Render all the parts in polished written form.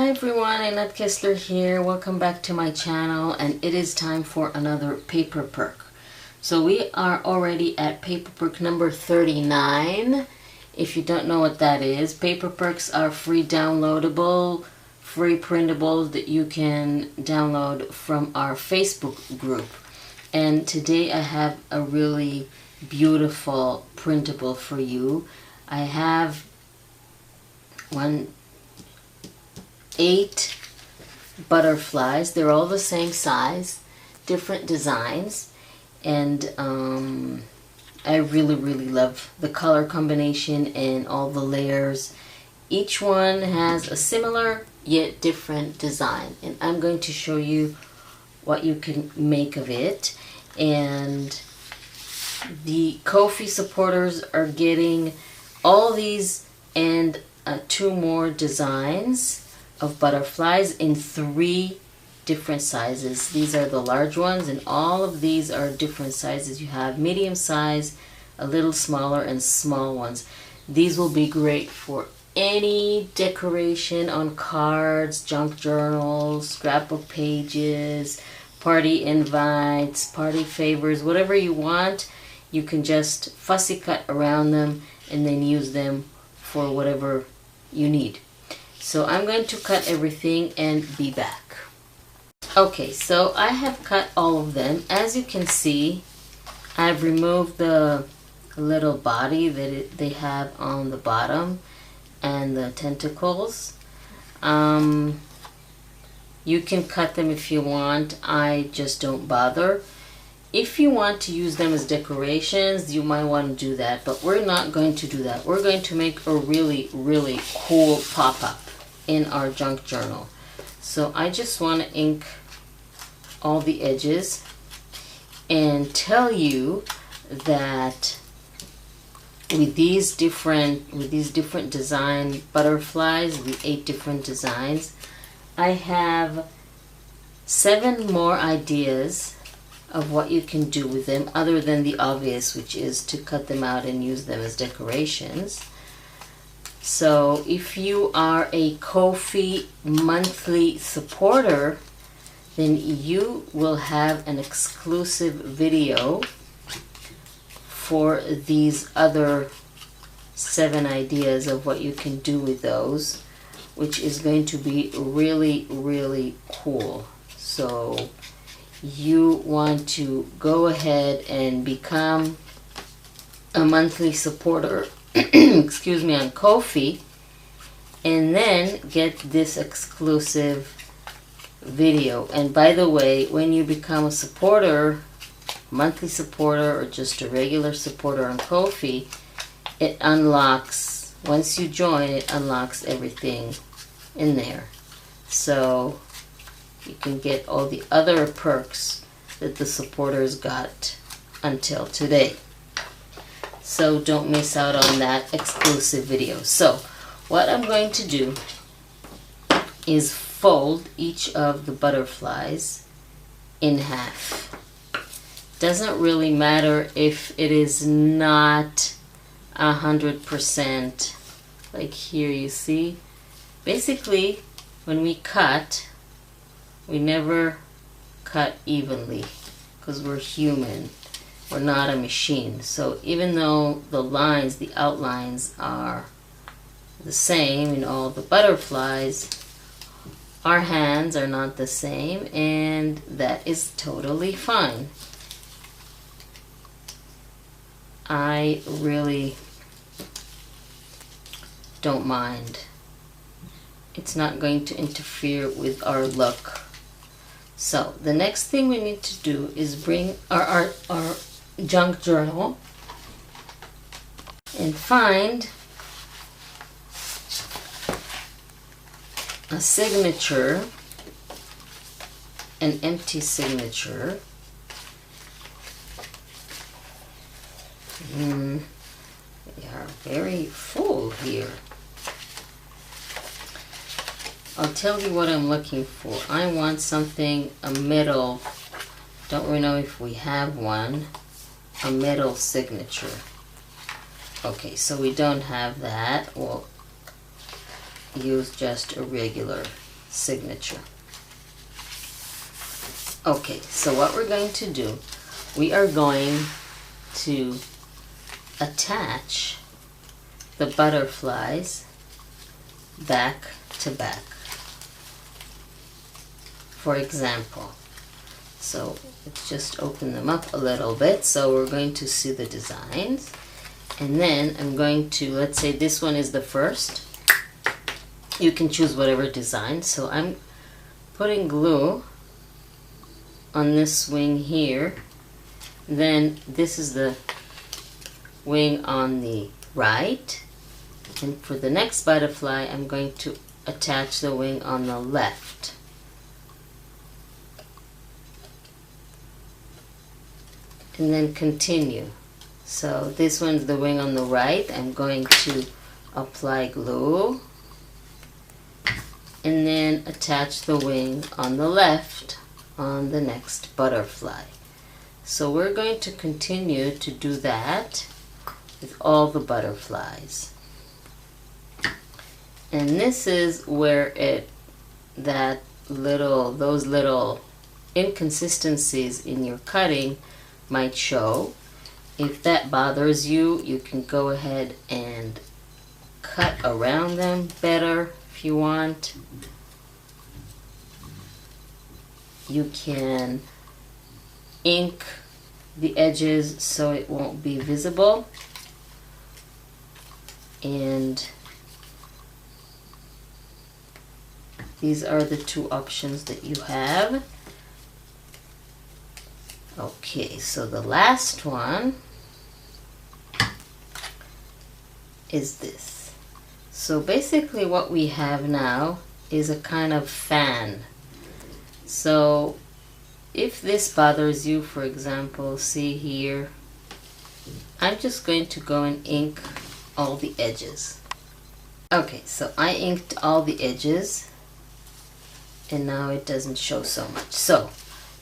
Hi everyone, Annette Kessler here. Welcome back to my channel, and it is time for another paper perk. So we are already at paper perk number 39. If you don't know what that is, paper perks are free downloadable, free printables that you can download from our Facebook group. And today I have a really beautiful printable for you. I have 8 butterflies. They're all the same size, different designs, and I really love the color combination and all the layers. Each one has a similar yet different design, and I'm going to show you what you can make of it. And the Ko-fi supporters are getting all these and 2 more designs of butterflies in 3 different sizes. These are the large ones, and all of these are different sizes. You have medium size, a little smaller, and small ones. These will be great for any decoration on cards, junk journals, scrapbook pages, party invites, party favors, whatever you want. You can just fussy cut around them and then use them for whatever you need. So I'm going to cut everything and be back. Okay, so I have cut all of them. As you can see, I've removed the little body that they have on the bottom and the tentacles. You can cut them if you want. I just don't bother. If you want to use them as decorations, you might want to do that, but we're not going to do that. We're going to make a really cool pop-up in our junk journal. So I just want to ink all the edges and tell you that with these different design butterflies, the 8 different designs, I have 7 more ideas of what you can do with them other than the obvious, which is to cut them out and use them as decorations. So if you are a Ko-fi monthly supporter, then you will have an exclusive video for these other 7 ideas of what you can do with those, which is going to be really cool. So you want to go ahead and become a monthly supporter excuse me, on Ko-fi, and then get this exclusive video. And by the way, when you become a supporter, monthly supporter, or just a regular supporter on Ko-fi, it unlocks, once you join, it unlocks everything in there. So you can get all the other perks that the supporters got until today. So don't miss out on that exclusive video. So what I'm going to do is fold each of the butterflies in half. Doesn't really matter if it is not 100%. Like here, you see, basically when we cut, we never cut evenly because we're human. We're not a machine. So even though the lines, the outlines are the same in all the butterflies, our hands are not the same, and that is totally fine. I really don't mind. It's not going to interfere with our look. So the next thing we need to do is bring our junk journal and find a signature, an empty signature. We are very full here. I'll tell you what I'm looking for. I want something, a metal, don't really know if we have one, a metal signature. Okay, so we don't have that. We'll use just a regular signature. Okay, so what we're going to do, we are going to attach the butterflies back to back. For example, so let's just open them up a little bit. So we're going to see the designs, and then I'm going to, let's say this one is the first. You can choose whatever design. So I'm putting glue on this wing here. Then this is the wing on the right, and for the next butterfly I'm going to attach the wing on the left. And then continue. So this one's the wing on the right. I'm going to apply glue and then attach the wing on the left on the next butterfly. So we're going to continue to do that with all the butterflies. And this is where those little inconsistencies in your cutting might show. If that bothers you, you can go ahead and cut around them better if you want. You can ink the edges so it won't be visible, and these are the two options that you have. Okay, so the last one is this. So basically what we have now is a kind of fan. So if this bothers you, for example, see here, I'm just going to go and ink all the edges. Okay, so I inked all the edges, and now it doesn't show so much. So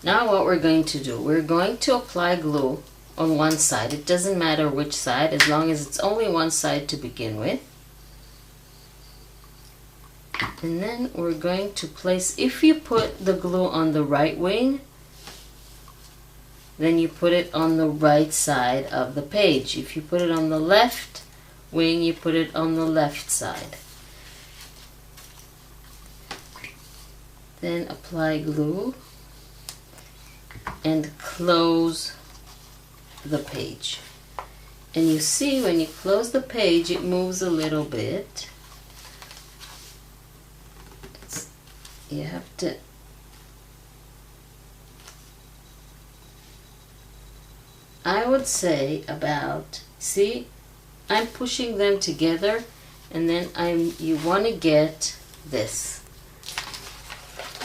now what we're going to do, we're going to apply glue on one side. It doesn't matter which side, as long as it's only one side to begin with. And then we're going to place, if you put the glue on the right wing, then you put it on the right side of the page. If you put it on the left wing, you put it on the left side. Then apply glue and close the page. And you see when you close the page, it moves a little bit. You have to I would say about, see, I'm pushing them together, and then you want to get this.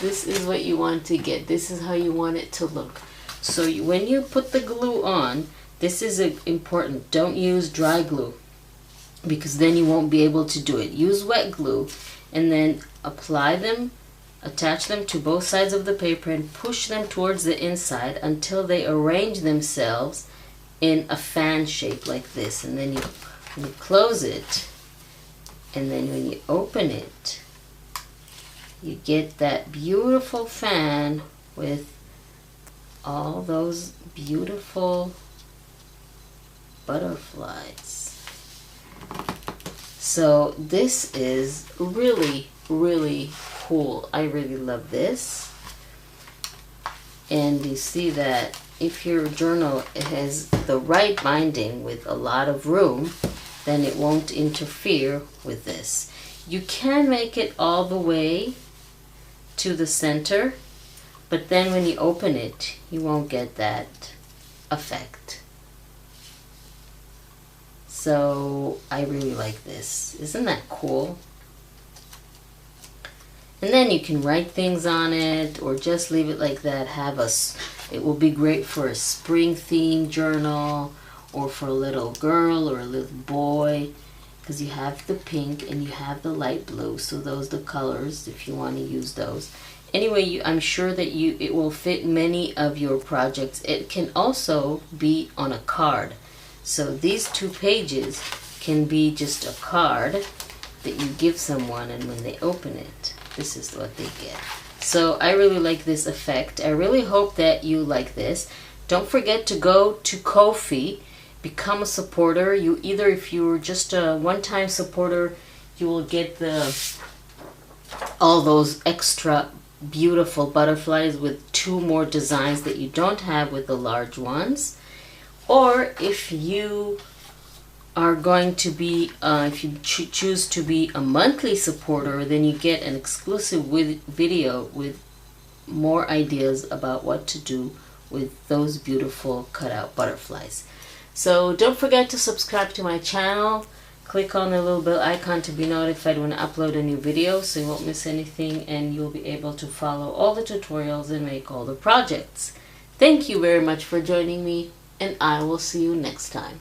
This is what you want to get. This is how you want it to look. So when you put the glue on, this is important. Don't use dry glue, because then you won't be able to do it. Use wet glue, and then apply them, attach them to both sides of the paper, and push them towards the inside until they arrange themselves in a fan shape like this. And then you close it, and then when you open it, you get that beautiful fan with all those beautiful butterflies. So this is really, really cool. I really love this. And you see that if your journal has the right binding with a lot of room, then it won't interfere with this. You can make it all the way to the center, but then when you open it, you won't get that effect. So I really like this. Isn't that cool? And then you can write things on it, or just leave it like that. It will be great for a spring themed journal, or for a little girl or a little boy, because you have the pink and you have the light blue. So those are the colors if you want to use those. Anyway, I'm sure that it will fit many of your projects. It can also be on a card. So these 2 pages can be just a card that you give someone, and when they open it, this is what they get. So I really like this effect. I really hope that you like this. Don't forget to go to Ko-fi, become a supporter. You either, if you're just a one-time supporter, you will get all those extra beautiful butterflies with 2 more designs that you don't have with the large ones. Or if you are going to be, if you choose to be a monthly supporter, then you get an exclusive video with more ideas about what to do with those beautiful cutout butterflies. So don't forget to subscribe to my channel. Click on the little bell icon to be notified when I upload a new video so you won't miss anything, and you'll be able to follow all the tutorials and make all the projects. Thank you very much for joining me, and I will see you next time.